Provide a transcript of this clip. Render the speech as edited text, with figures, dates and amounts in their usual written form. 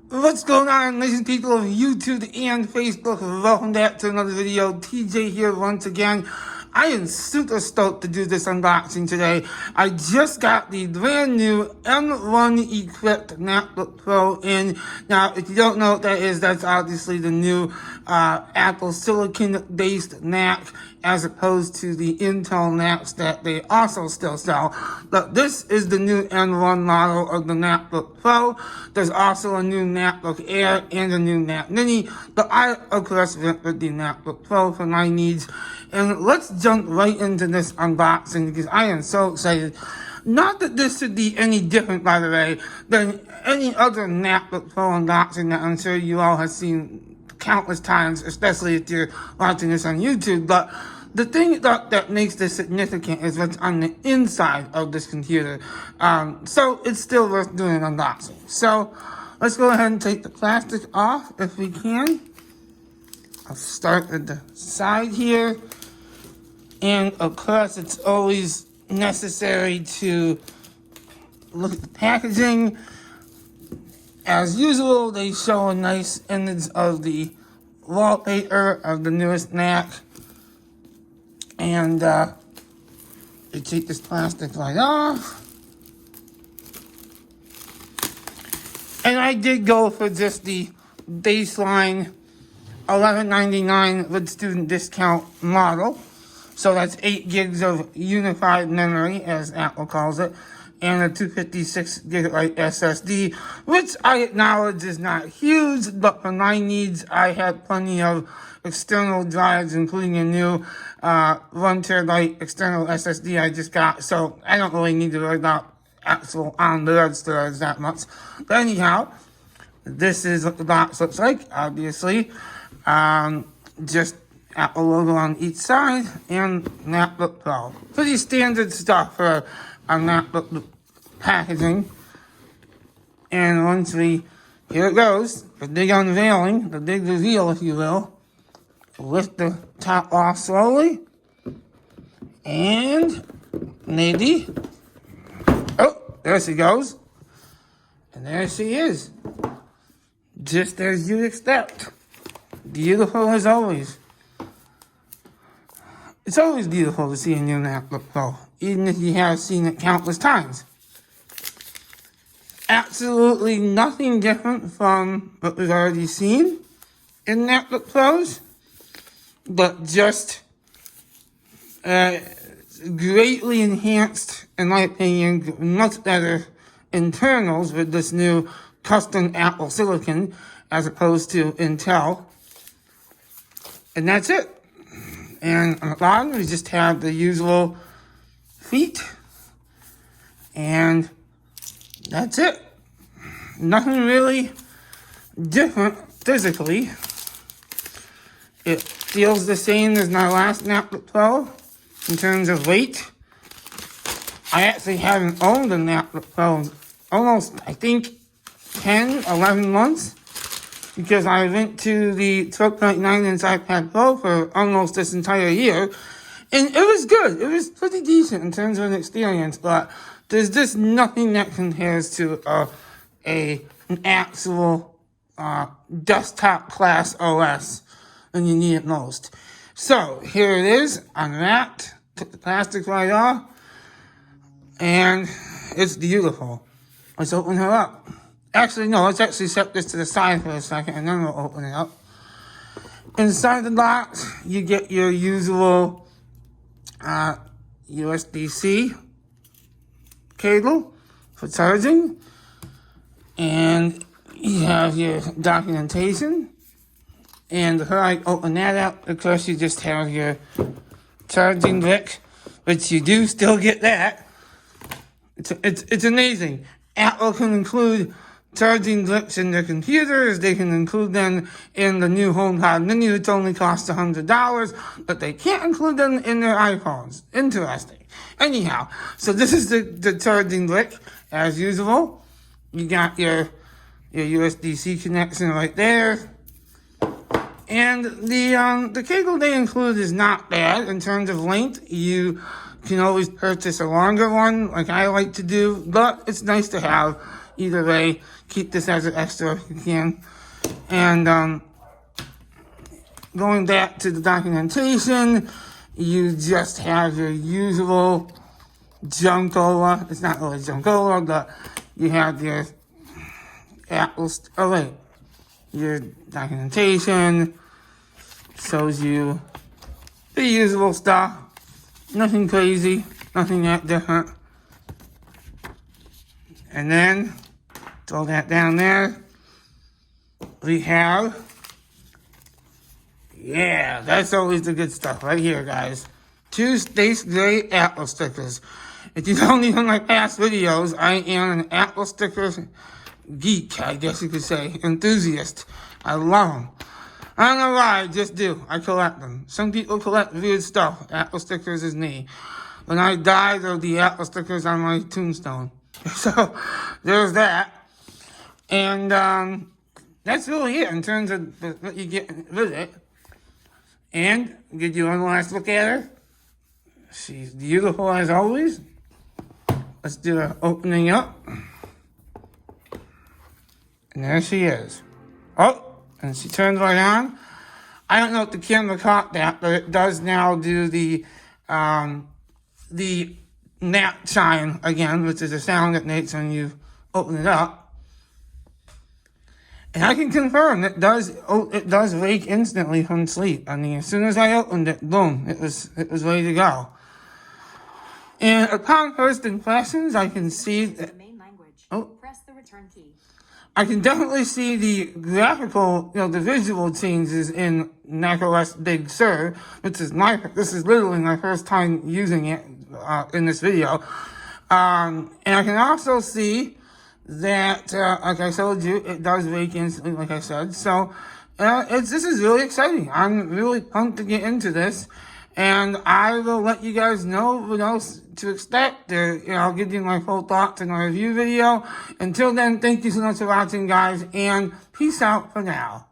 What's going on, ladies and people of YouTube and Facebook? Welcome back to another video. TJ here once again. I am super stoked to do this unboxing today. I just got the brand new M1 equipped MacBook Pro in. Now, if you don't know what that is, that's obviously the new Apple Silicon-based Mac, as opposed to the Intel Macs that they also still sell. But this is the new M1 model of the MacBook Pro. There's also a new MacBook Air and a new Mac Mini, but I, of course, went with the MacBook Pro for my needs. And let's jump right into this unboxing because I am so excited. Not that this should be any different, by the way, than any other MacBook Pro unboxing that I'm sure you all have seen countless times, especially if you're watching this on YouTube. But the thing that makes this significant is what's on the inside of this computer. So it's still worth doing an unboxing. So let's go ahead and take the plastic off if we can. I'll start at the side here. And of course, it's always necessary to look at the packaging. As usual, they show a nice image of the wallpaper of the newest Mac. And you take this plastic right off. And I did go for just the baseline $11.99 with student discount model. So that's 8 gigs of unified memory, as Apple calls it, and a 256 gigabyte SSD, which I acknowledge is not huge, but for my needs, I had plenty of external drives, including a new 1 terabyte external SSD I just got, so I don't really need to worry about actual on-board storage that much. But anyhow, this is what the box looks like, obviously. Just Apple logo on each side, and MacBook Pro. Pretty standard stuff for a MacBook packaging. And once here it goes, the big unveiling, the big reveal, if you will. Lift the top off slowly. And maybe, oh, there she goes. And there she is. Just as you'd expect. Beautiful as always. It's always beautiful to see a new MacBook Pro, even if you have seen it countless times. Absolutely nothing different from what we've already seen in MacBook Pros, but just greatly enhanced, in my opinion, much better internals with this new custom Apple Silicon as opposed to Intel. And that's it. And on the bottom, we just have the usual feet. And that's it. Nothing really different physically. It feels the same as my last MacBook Pro in terms of weight. I actually haven't owned a MacBook Pro in almost, I think, 10, 11 months. Because I went to the 12.9-inch iPad Pro for almost this entire year, and it was good. It was pretty decent in terms of an experience, but there's just nothing that compares to an actual desktop class OS when you need it most. So here it is, unwrapped, took the plastic right off, and it's beautiful. Let's open her up. Actually, no, let's actually set this to the side for a second, and then we'll open it up. Inside the box, you get your usual USB-C cable for charging. And you have your documentation. And before I open that up, of course, you just have your charging brick, which you do still get that. It's amazing. Apple can include charging bricks in their computers. They can include them in the new HomePod Mini, which only costs $100, but they can't include them in their iPhones. Interesting. Anyhow, so this is the charging brick, as usual. You got your USB-C connection right there. And the cable they include is not bad in terms of length. You can always purchase a longer one, like I like to do, but it's nice to have. either way, keep this as an extra if you can. And going back to the documentation, you just have your usual Junkola. It's not really Junkola, but you have your Atlas. Oh wait, your documentation shows you the usual stuff. Nothing crazy, nothing that different. And then throw that down there. We have, yeah, that's always the good stuff right here, guys. 2 Space Gray Atlas stickers. If you don't even like past videos, I am an Atlas stickers geek, I guess you could say. Enthusiast. I love them. I don't know why, I just do. I collect them. Some people collect weird stuff. Atlas stickers is me. When I die, there'll be Atlas stickers on my tombstone. So, there's that. And, that's really it in terms of what you get with it. And, give you one last look at her. She's beautiful as always. Let's do her opening up. And there she is. Oh, and she turns right on. I don't know if the camera caught that, but it does now do the nap chime again, which is a sound it makes when you open it up. And I can confirm it does wake instantly from sleep. I mean, as soon as I opened it, boom, it was ready to go. And upon first impressions, I can see that. Oh, press the return key. I can definitely see the graphical, the visual changes in macOS Big Sur, which is this is literally my first time using it in this video. And I can also see that, like I told you, it does wake instantly, like I said. So, this is really exciting. I'm really pumped to get into this. And I will let you guys know what else to expect. I'll give you my full thoughts in my review video. Until then, thank you so much for watching, guys, and peace out for now.